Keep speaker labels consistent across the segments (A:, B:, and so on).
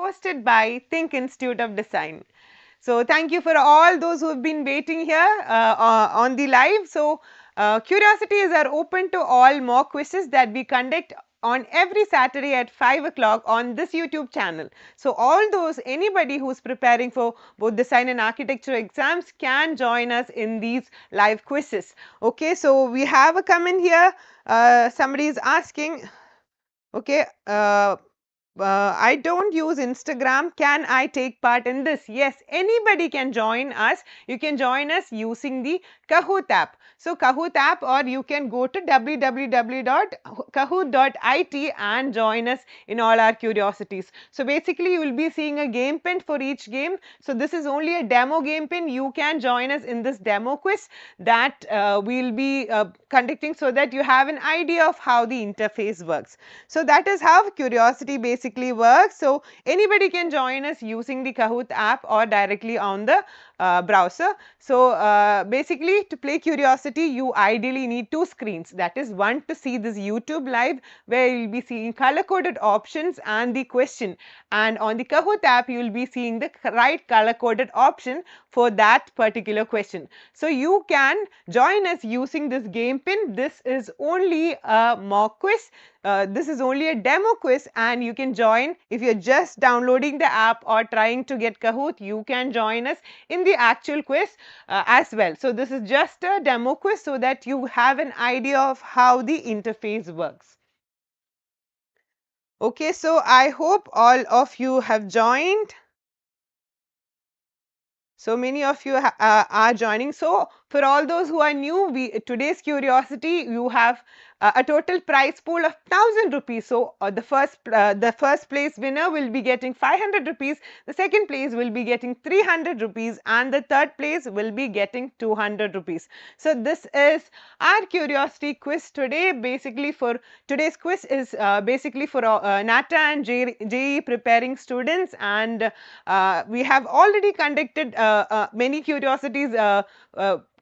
A: hosted by THiNC Institute of Design. So thank you for all those who have been waiting here on the live. So Qriosity are open to all mock quizzes that we conduct on every Saturday at 5 o'clock on this YouTube channel. So all those, anybody who's preparing for both design and architecture exams can join us in these live quizzes. Okay, so we have a comment here. Somebody is asking, okay, I don't use Instagram. Can I take part in this? Yes, anybody can join us. You can join us using the Kahoot app. So Kahoot app, or you can go to www.kahoot.it and join us in all our curiosities. So basically you will be seeing a game pin for each game. So this is only a demo game pin. You can join us in this demo quiz that we'll be conducting, so that you have an idea of how the interface works. So that is how Qriosity basically works. So anybody can join us using the Kahoot app or directly on the browser. So basically, to play Qriosity, you ideally need two screens. That is, one to see this YouTube live where you will be seeing color coded options and the question, and on the Kahoot app you will be seeing the right color coded option for that particular question. So you can join us using this game pin. This is only a mock quiz. This is only a demo quiz, and you can join if you're just downloading the app or trying to get Kahoot. You can join us in the actual quiz as well. So this is just a demo quiz so that you have an idea of how the interface works. Okay, so I hope all of you have joined. So many of you are joining. So for all those who are new, today's Qriosity, you have a total prize pool of 1,000 rupees. So the first place winner will be getting 500 rupees, the second place will be getting 300 rupees, and the third place will be getting 200 rupees. So this is our Qriosity quiz today. Basically, for today's quiz is basically for NATA and JEE preparing students, and we have already conducted many Qriosities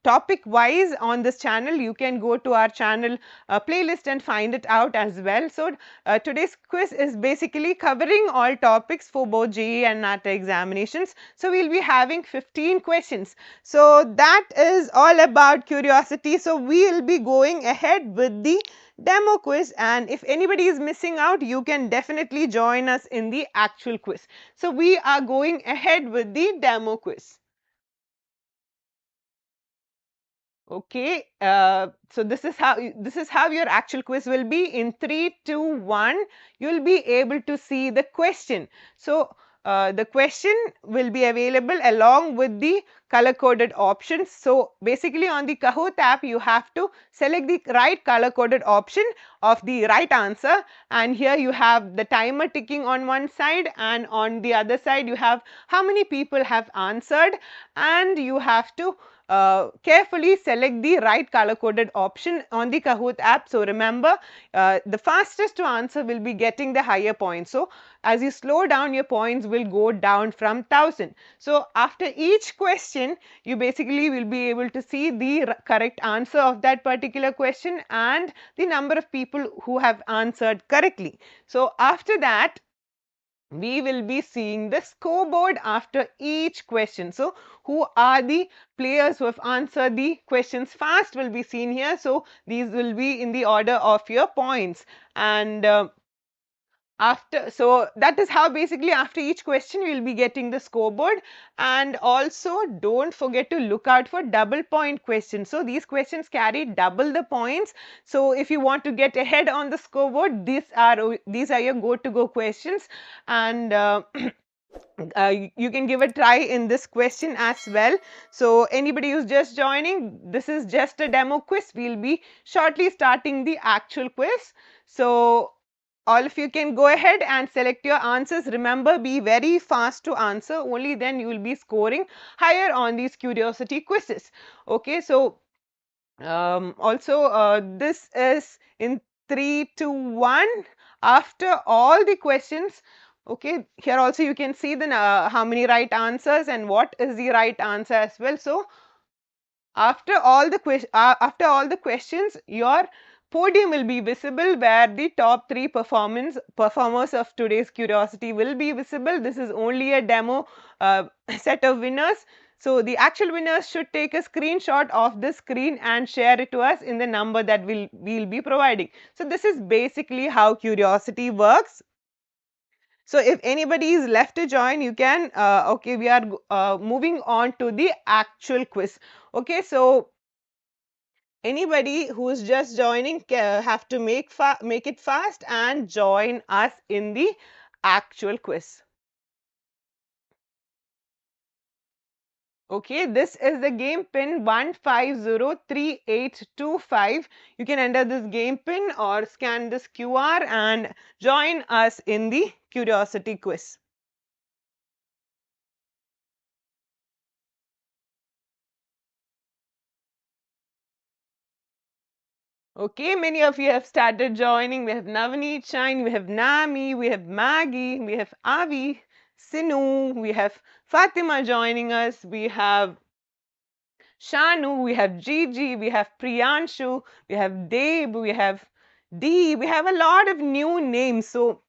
A: topic wise on this channel. You can go to our channel playlist and find it out as well. So today's quiz is basically covering all topics for both JEE and NATA examinations. So we'll be having 15 questions. So that is all about Qriosity. So we'll be going ahead with the demo quiz, and if anybody is missing out, you can definitely join us in the actual quiz. So we are going ahead with the demo quiz. Okay, so this is how your actual quiz will be. In 3, 2, 1, you'll be able to see the question. So the question will be available along with the color coded options. So basically on the Kahoot app, you have to select the right color coded option of the right answer, and here you have the timer ticking on one side, and on the other side you have how many people have answered, and you have to carefully select the right color coded option on the Kahoot app. So remember, the fastest to answer will be getting the higher points. So as you slow down, your points will go down from 1,000. So after each question, you basically will be able to see the correct answer of that particular question and the number of people who have answered correctly. So after that, we will be seeing the scoreboard after each question. So who are the players who have answered the questions fast will be seen here. So these will be in the order of your points, and so that is how basically after each question you will be getting the scoreboard. And also don't forget to look out for double point questions. So these questions carry double the points. So if you want to get ahead on the scoreboard, these are your go questions, and you can give a try in this question as well. So anybody who's just joining, this is just a demo quiz. We'll be shortly starting the actual quiz. So all of you can go ahead and select your answers. Remember, be very fast to answer. Only then you will be scoring higher on these Qriosity quizzes. Okay, so also this is in 3, 2, 1. After all the questions, okay, here also you can see the how many right answers and what is the right answer as well. So after all the questions, your podium will be visible where the top three performers of today's Qriosity will be visible. This is only a demo set of winners. So the actual winners should take a screenshot of the screen and share it to us in the number that we'll be providing. So this is basically how Qriosity works. So if anybody is left to join, you can, okay, we are moving on to the actual quiz. Okay, so anybody who is just joining have to make it fast and join us in the actual quiz. Okay, this is the game pin 1503825. You can enter this game pin or scan this QR and join us in the Qriosity quiz. Okay, many of you have started joining. We have Navneet Shine, we have Nami, we have Maggie, we have Avi, Sinu, we have Fatima joining us, we have Shanu, we have Gigi, we have Priyanshu, we have Deb, we have Dee, we have a lot of new names. So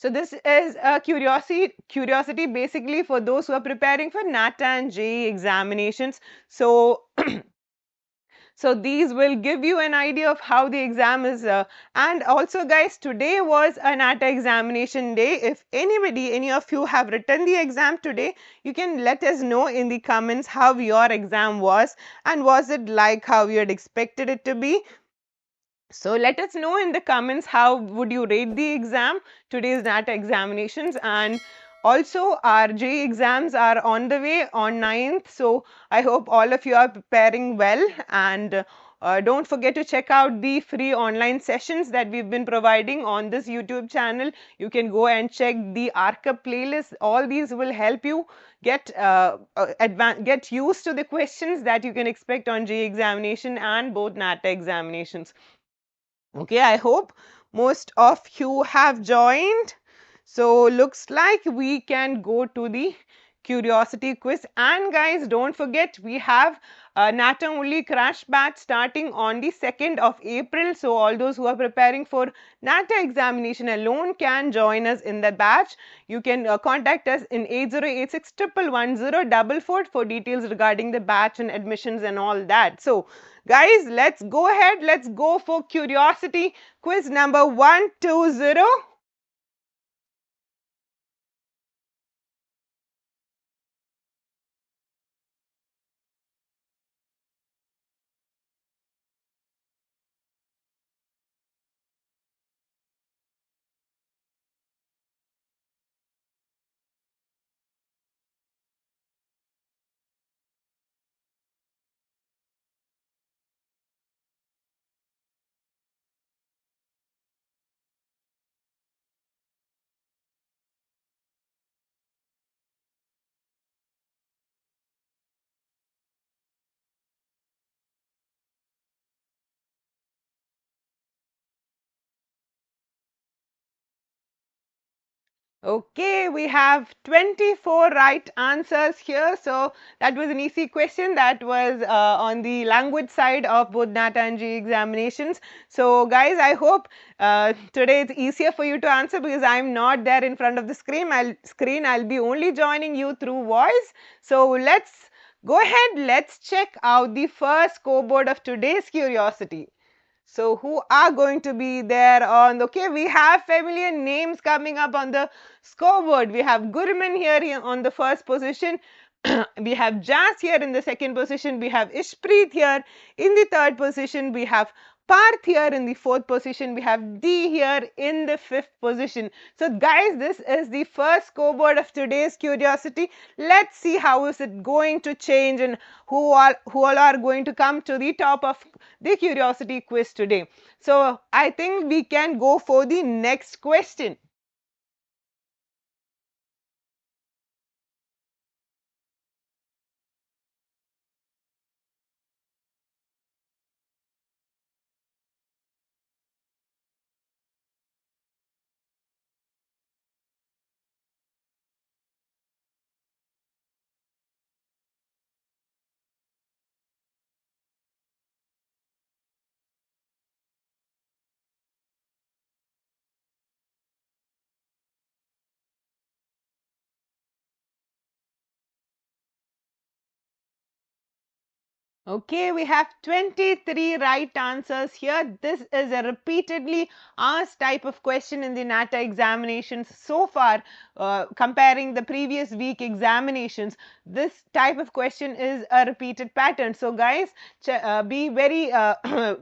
A: this is a curiosity basically for those who are preparing for NATA and JEE examinations. So these will give you an idea of how the exam is. And also guys, today was a NATA examination day. If any of you have written the exam today, you can let us know in the comments how your exam was and was it like how you had expected it to be. So let us know in the comments how would you rate the exam, today's NATA examinations, and also our JEE exams are on the way on 9th. So I hope all of you are preparing well, and don't forget to check out the free online sessions that we've been providing on this YouTube channel. You can go and check the archive playlist. All these will help you get used to the questions that you can expect on JEE examination and both NATA examinations. Okay, I hope most of you have joined. So looks like we can go to the curiosity quiz. And guys, don't forget we have a NATA only crash batch starting on the 2nd of April. So all those who are preparing for NATA examination alone can join us in the batch. You can contact us in 8086 111 for details regarding the batch and admissions and all that. So guys, let's go ahead. Let's go for curiosity quiz number 120. Okay, we have 24 right answers here. So that was an easy question. That was on the language side of both NATA and JEE examinations. So guys, I hope today it's easier for you to answer because I'm not there in front of the screen. I'll be only joining you through voice. So let's go ahead. Let's check out the first scoreboard of today's curiosity. So who are going to be there on, okay, we have familiar names coming up on the scoreboard. We have Gurman here on the first position. We have Jazz here in the second position. We have Ishpreet here in the third position. We have Parth here in the fourth position. We have D here in the fifth position. So guys, this is the first scoreboard of today's curiosity. Let's see how is it going to change and who all are going to come to the top of the curiosity quiz today. So I think we can go for the next question. Okay, we have 23 right answers here. This is a repeatedly asked type of question in the NATA examinations so far. Comparing the previous week examinations, this type of question is a repeated pattern. So guys, be very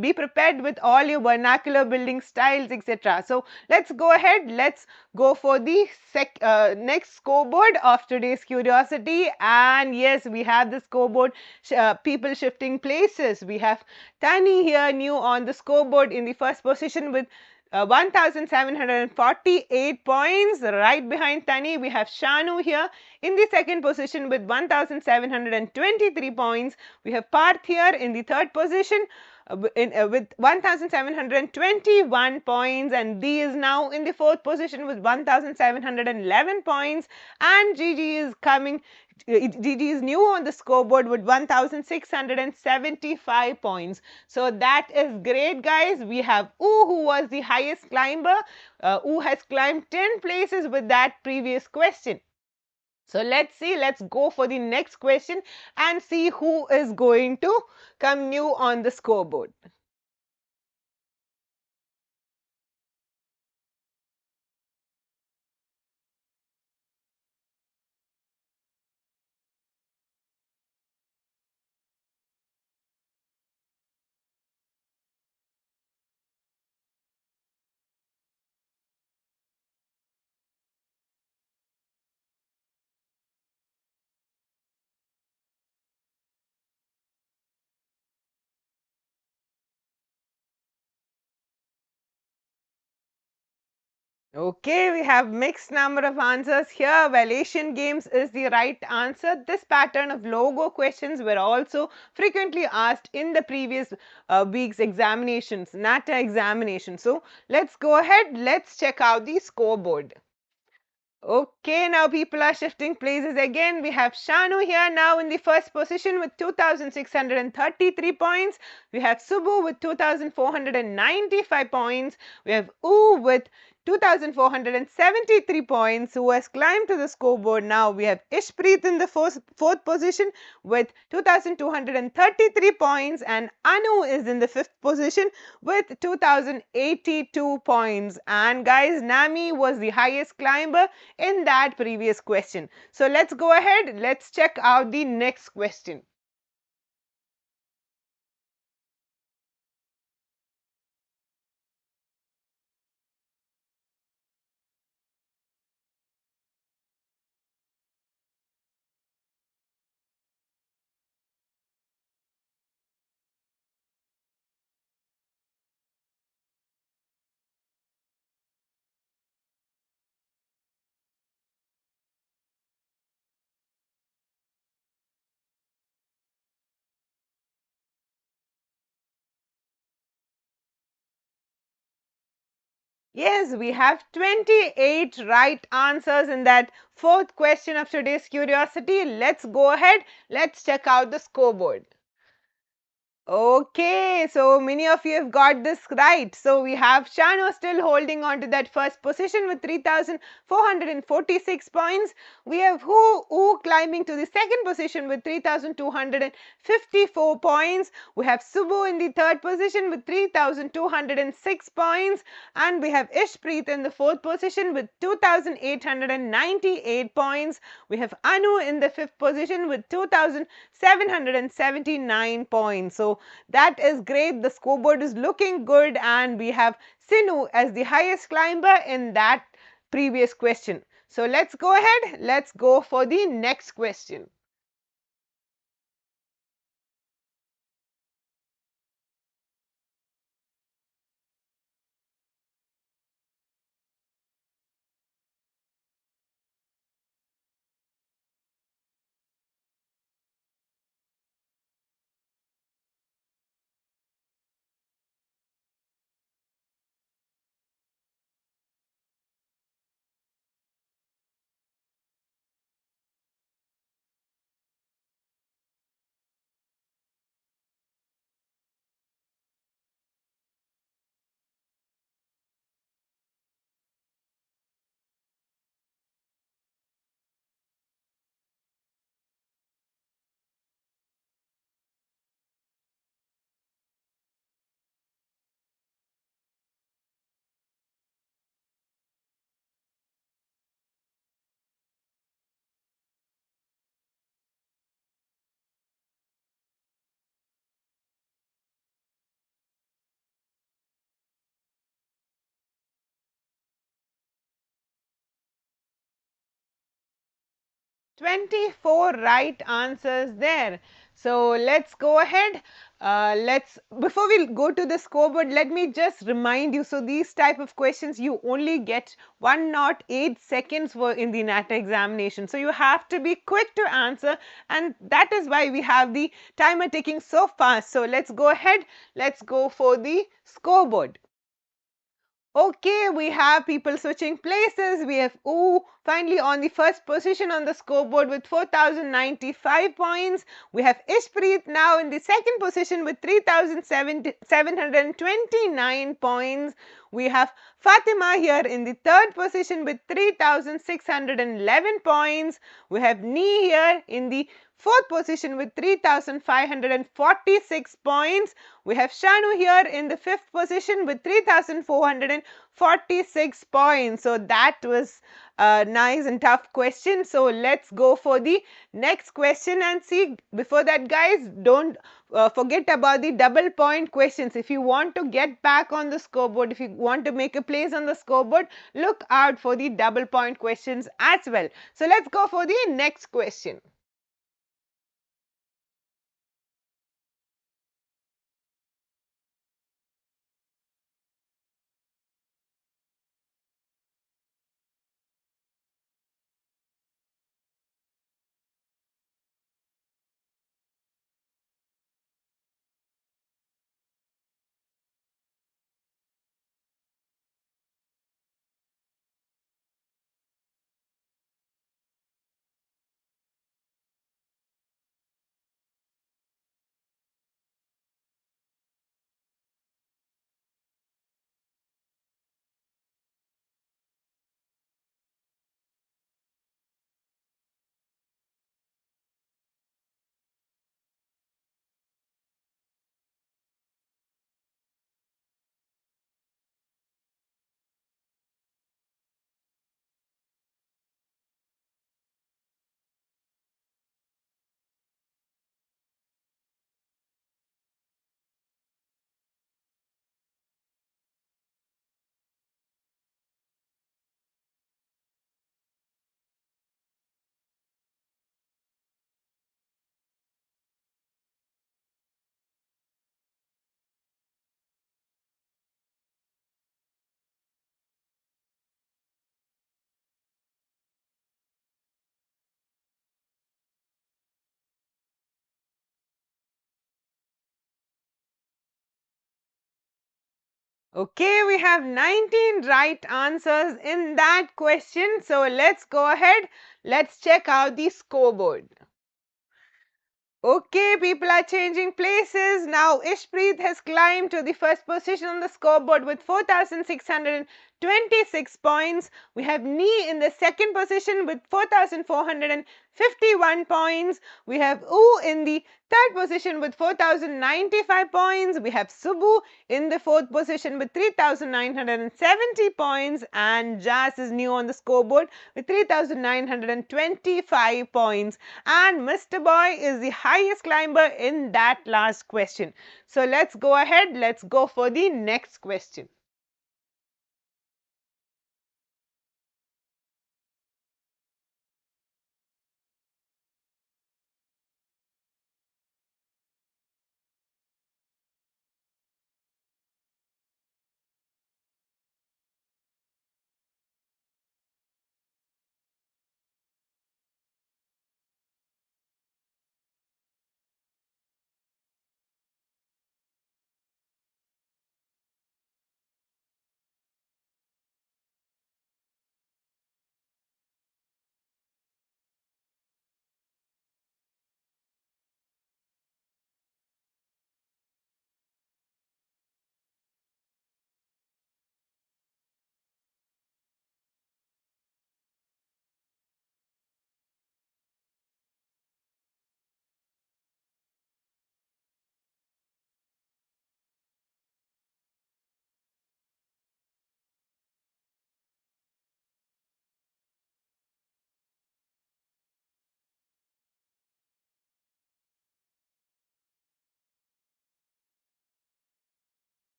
A: be prepared with all your vernacular building styles, etc. So let's go ahead. Let's go for the next scoreboard of today's curiosity. And yes, we have the scoreboard, people shifting places. We have Tani here, new on the scoreboard in the first position with 1748 points. Right behind Tani, we have Shanu here in the second position with 1723 points. We have Parth here in the third position with 1721 points, and D is now in the fourth position with 1711 points, and Gigi is coming. Gigi is new on the scoreboard with 1675 points. So that is great, guys. We have U, who was the highest climber. U has climbed 10 places with that previous question. So let's see, let's go for the next question and see who is going to come new on the scoreboard. Okay, we have mixed number of answers here. Well, Asian Games is the right answer. This pattern of logo questions were also frequently asked in the previous week's examinations, NATA examination. So let's go ahead. Let's check out the scoreboard. Okay, now people are shifting places again. We have Shanu here now in the first position with 2,633 points. We have Subu with 2,495 points. We have U with 2,473 points, who has climbed to the scoreboard now. We have Ishpreet in the fourth position with 2,233 points, and Anu is in the fifth position with 2,082 points. And guys, Nami was the highest climber in that previous question. So let's go ahead. Let's check out the next question. Yes, we have 28 right answers in that fourth question of today's curiosity. Let's go ahead. Let's check out the scoreboard. Okay, so many of you have got this right. So we have Shano still holding on to that first position with 3,446 points. We have Hu climbing to the second position with 3,254 points. We have Subu in the third position with 3,206 points. And we have Ishpreet in the fourth position with 2,898 points. We have Anu in the fifth position with 2,779 points. So that is great. The scoreboard is looking good, and we have Sinu as the highest climber in that previous question. So let's go ahead. Let's go for the next question. 24 right answers there. So let's go ahead. Let's Before we go to the scoreboard, let me just remind you. So these type of questions you only get 108 seconds for in the NATA examination. So you have to be quick to answer, and that is why we have the timer ticking so fast. So let's go ahead. Let's go for the scoreboard. Okay, we have people switching places. We have finally on the first position on the scoreboard with 4,095 points. We have Ishpreet now in the second position with 3,729 points. We have Fatima here in the third position with 3,611 points. We have Nee here in the fourth position with 3,546 points. We have Shanu here in the fifth position with 3,446 points. So that was a nice and tough question. So let's go for the next question and see. Before that, guys, don't forget about the double point questions. If you want to get back on the scoreboard, if you want to make a place on the scoreboard, look out for the double point questions as well. So let's go for the next question. Okay, we have 19 right answers in that question. So let's go ahead. Let's check out the scoreboard. Okay, people are changing places. Now, Ishpreet has climbed to the first position on the scoreboard with 4,626 points. We have Nee in the second position with 4,451 points. We have Oo in the third position with 4,095 points. We have Subu in the fourth position with 3,970 points. And Jas is new on the scoreboard with 3,925 points. And Mr. Boy is the highest climber in that last question. So let's go ahead. Let's go for the next question.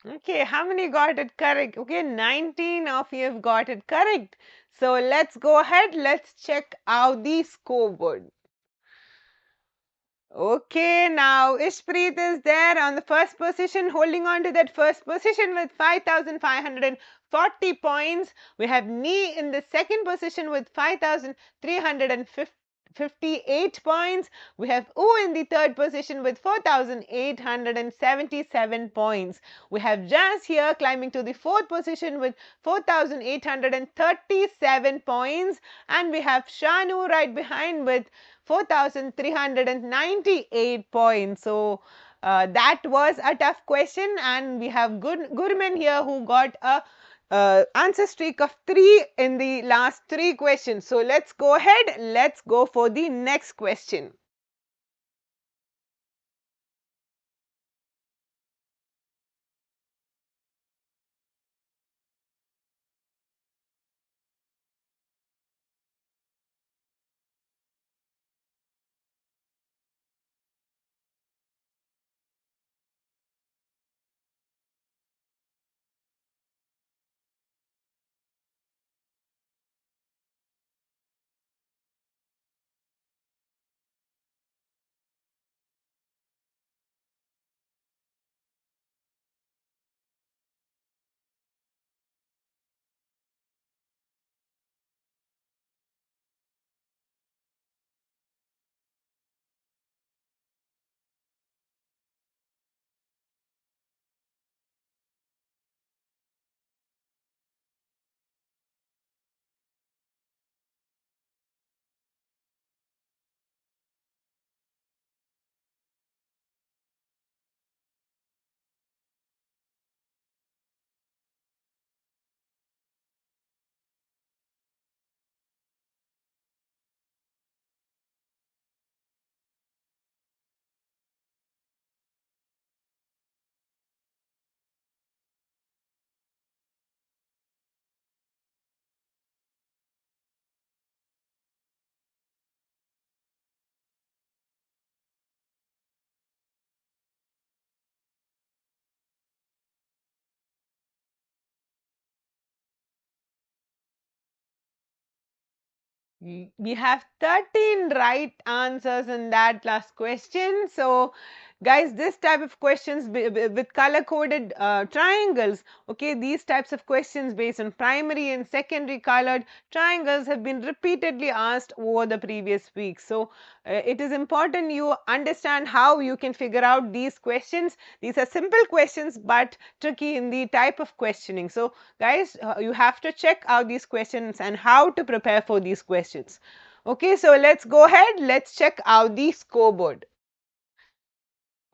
A: Okay, how many got it correct? Okay, 19 of you have got it correct. So let's go ahead. Let's check out the scoreboard. Okay, now Ishpreet is there on the first position, holding on to that first position with 5,540 points. We have Nee in the second position with 5,358 points. We have U in the third position with 4,877 points. We have Jazz here climbing to the fourth position with 4,837 points. And we have Shanu right behind with 4,398 points. So that was a tough question, and we have Gurman here who got a answer streak of 3 in the last 3 questions. So let's go ahead. Let's go for the next question. We have 13 right answers in that last question. So, guys, this type of questions with color coded triangles, okay, these types of questions based on primary and secondary colored triangles have been repeatedly asked over the previous week. So, it is important you understand how you can figure out these questions. These are simple questions but tricky in the type of questioning. So, guys, you have to check out these questions and how to prepare for these questions. Okay, so let's go ahead. Let's check out the scoreboard.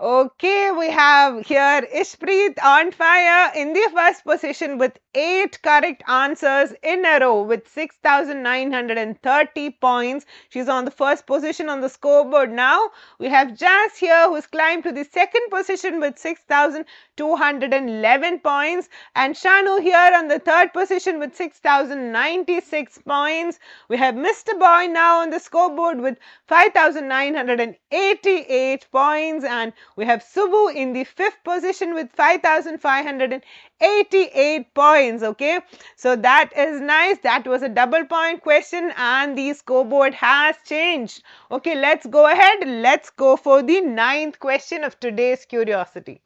A: Okay, we have here Ishpreet on fire in the first position with 8 correct answers in a row with 6,930 points. She's on the first position on the scoreboard now. We have Jazz here who's climbed to the second position with 6,211 points, and Shanu here on the third position with 6,096 points. We have Mr. Boy now on the scoreboard with 5,988 points, and we have Subu in the fifth position with 5,588 points. Okay, so that is nice. That was a double point question, and the scoreboard has changed. Okay, let's go ahead. Let's go for the ninth question of today's curiosity.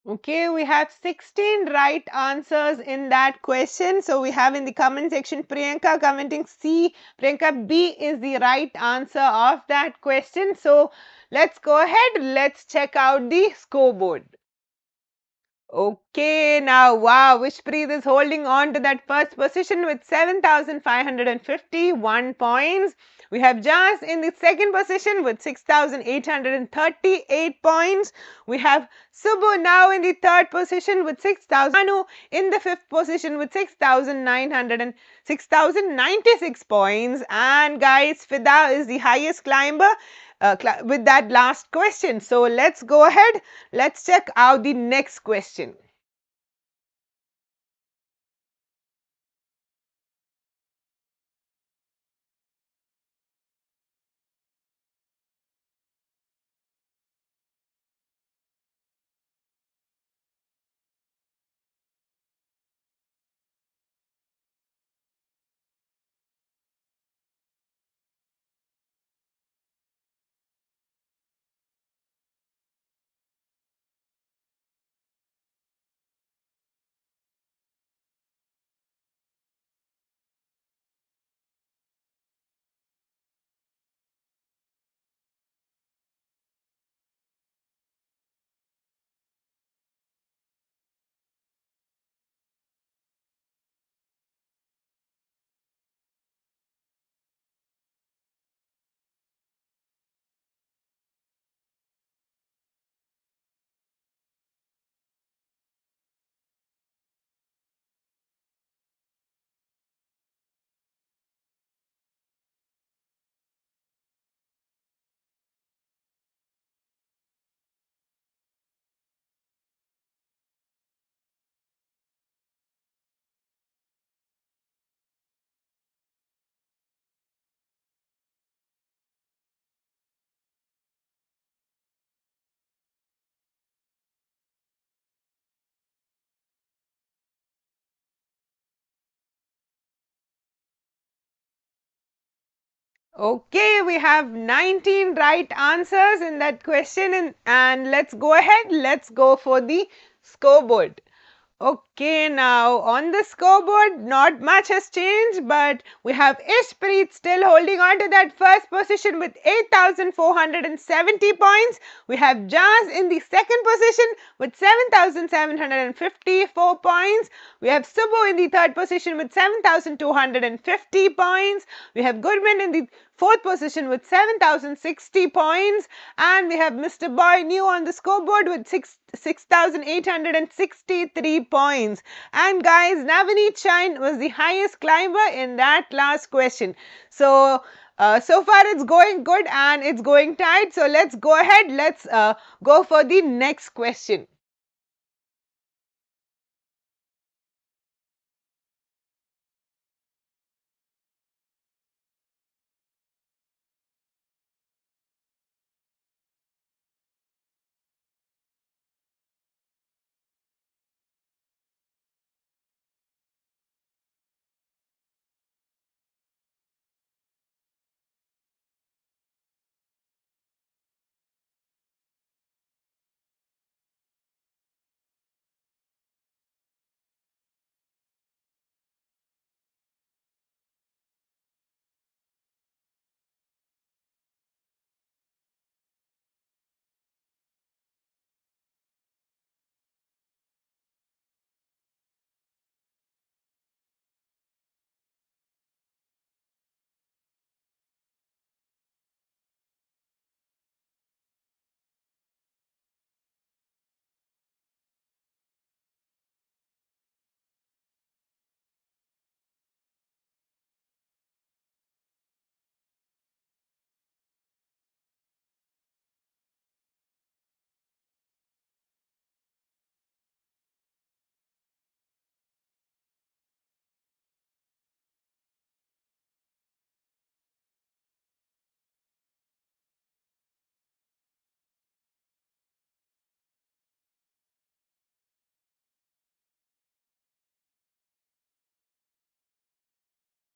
A: Okay, we have 16 right answers in that question. So we have in the comment section Priyanka commenting C. Priyanka, B is the right answer of that question. So let's go ahead. Let's check out the scoreboard. Okay, now wow, Wishpreet is holding on to that first position with 7,551 points. We have Jas in the second position with 6,838 points. We have Subbu now in the third position with 6,000. Manu in the fifth position with 6,096 points. And guys, Fida is the highest climber with that last question. So let's go ahead. Let's check out the next question. Okay, we have 19 right answers in that question, and let's go ahead. Let's go for the scoreboard. Okay, now on the scoreboard, not much has changed, but we have Ishpreet still holding on to that first position with 8,470 points. We have Jaz in the second position with 7,754 points. We have Subbu in the third position with 7,250 points. We have Gurman in the fourth position with 7,060 points. And we have Mr. Boy new on the scoreboard with 6,863 points. And guys, Navneet Shine was the highest climber in that last question. So, so far it's going good and it's going tight. So let's go ahead. Let's go for the next question.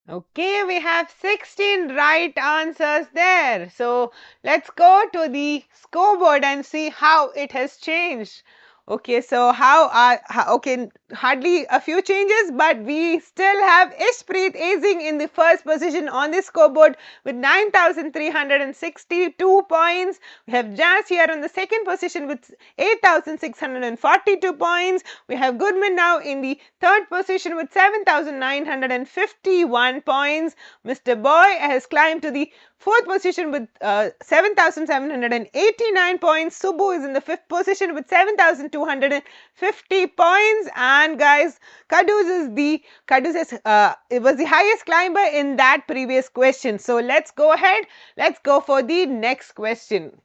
A: Okay, we have 16 right answers there. So let's go to the scoreboard and see how it has changed. Okay, so okay, hardly a few changes, but we still have Ishpreet acing in the first position on the scoreboard with 9,362 points. We have Jazz here on the second position with 8,642 points. We have Goodman now in the third position with 7,951 points. Mr. Boy has climbed to the fourth position with 7,789 points. Subbu is in the fifth position with 7,250 points. And guys, it was the highest climber in that previous question. So let's go ahead. Let's go for the next question.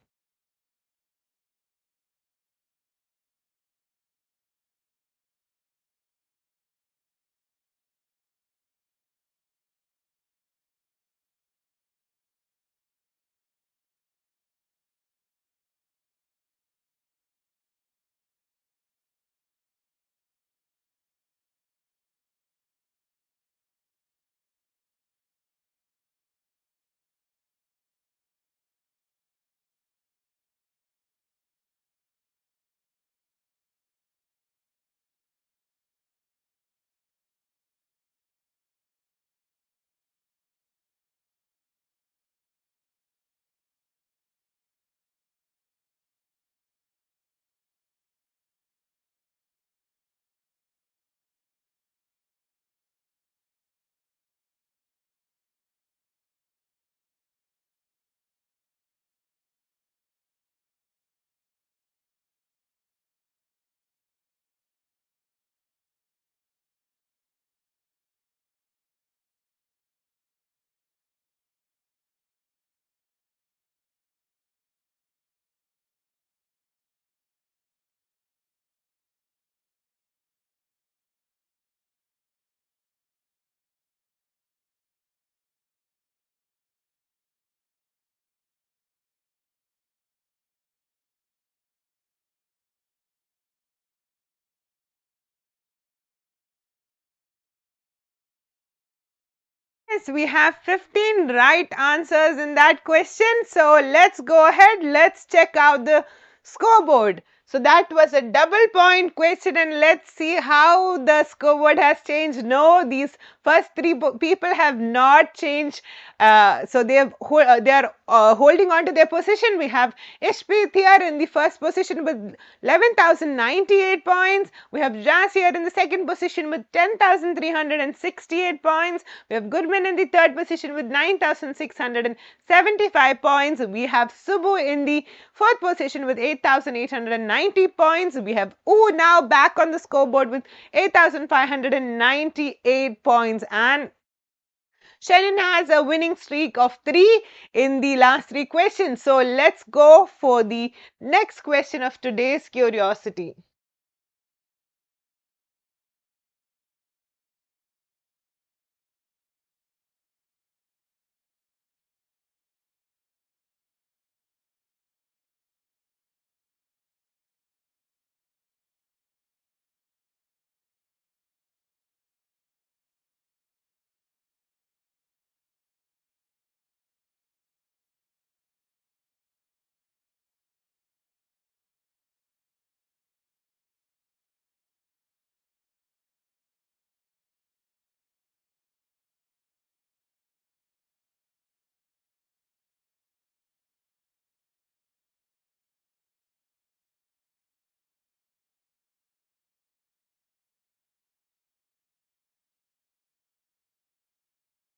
A: Yes, we have 15 right answers in that question. So let's go ahead. Let's check out the scoreboard. So that was a double point question, and let's see how the scoreboard has changed. No, these first three people have not changed. So they are holding on to their position. We have Ishpreet here in the first position with 11,098 points. We have Jas here in the second position with 10,368 points. We have Goodman in the third position with 9,675 points. We have Subbu in the fourth position with 8,890 points. We have now back on the scoreboard with 8,598 points. And Sherin has a winning streak of 3 in the last 3 questions. So let's go for the next question of today's curiosity.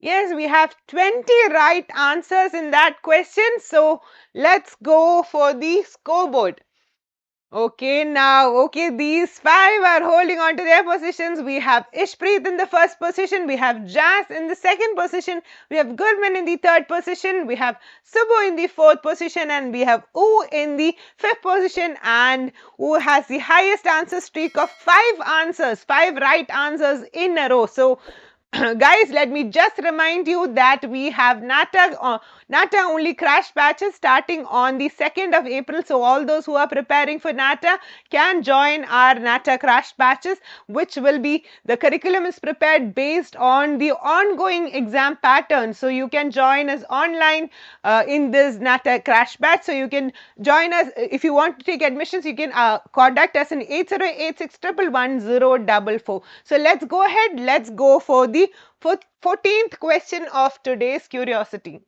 A: Yes, we have 20 right answers in that question. So let's go for the scoreboard. Okay, these 5 are holding on to their positions. We have Ishpreet in the first position. We have Jas in the second position. We have Goodman in the third position. We have Subbu in the fourth position. And we have in the fifth position. And has the highest answer streak of 5 answers, 5 right answers in a row. So Guys, let me just remind you that we have NATA only crash batches starting on the 2nd of April. So all those who are preparing for NATA can join our NATA crash batches, which will be, the curriculum is prepared based on the ongoing exam pattern. So you can join us online in this NATA crash batch. So you can join us. If you want to take admissions, you can contact us in 8086111044. So let's go ahead. Let's go for the 14th question of today's curiosity.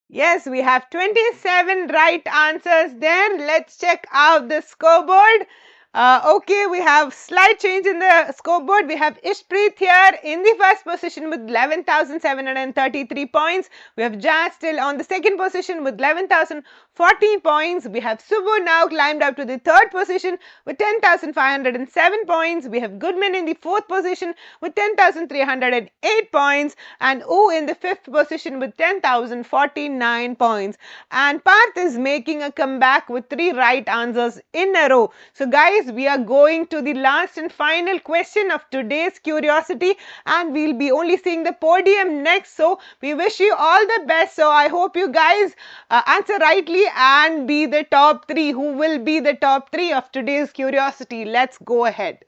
A: Yes, we have 27 right answers there. Let's check out the scoreboard. Okay, we have slight change in the scoreboard. We have Ishpreet here in the first position with 11,733 points. We have Jazz still on the second position with 11,014 points. We have Subbu now climbed up to the third position with 10,507 points. We have Goodman in the fourth position with 10,308 points. And O in the fifth position with 10,049 points. And Parth is making a comeback with 3 right answers in a row. So guys, we are going to the last and final question of today's curiosity, and we'll be only seeing the podium next. So we wish you all the best. So I hope you guys answer rightly and be the top 3. Who will be the top 3 of today's curiosity? Let's go ahead.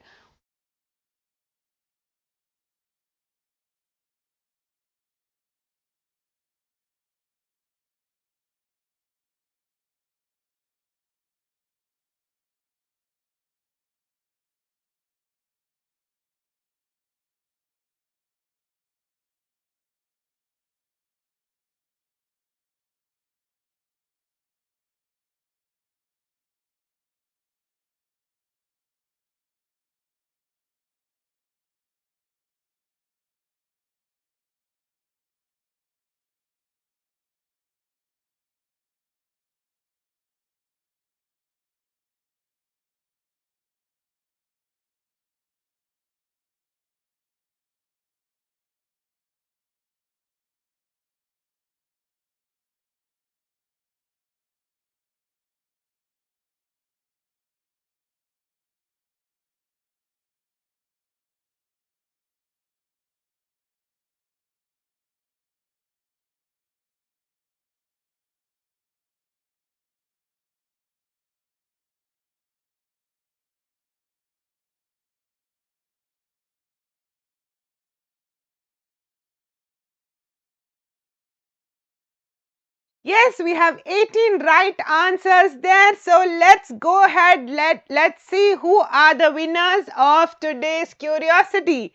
A: Yes, we have 18 right answers there. So let's go ahead. Let's see who are the winners of today's curiosity.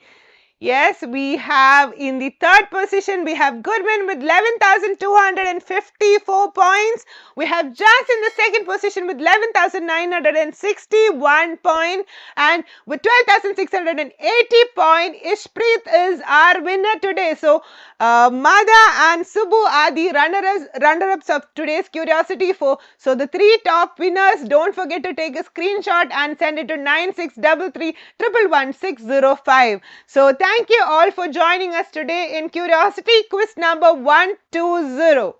A: Yes, we have in the third position, we have Goodman with 11,254 points. We have Jazz in the second position with 11,961 points. And with 12,680 points, Ishpreet is our winner today. So, Mada and Subbu are the runner-ups of today's curiosity. So, the 3 top winners, don't forget to take a screenshot and send it to 9633111605. So, thank you all for joining us today in Curiosity quiz number 120.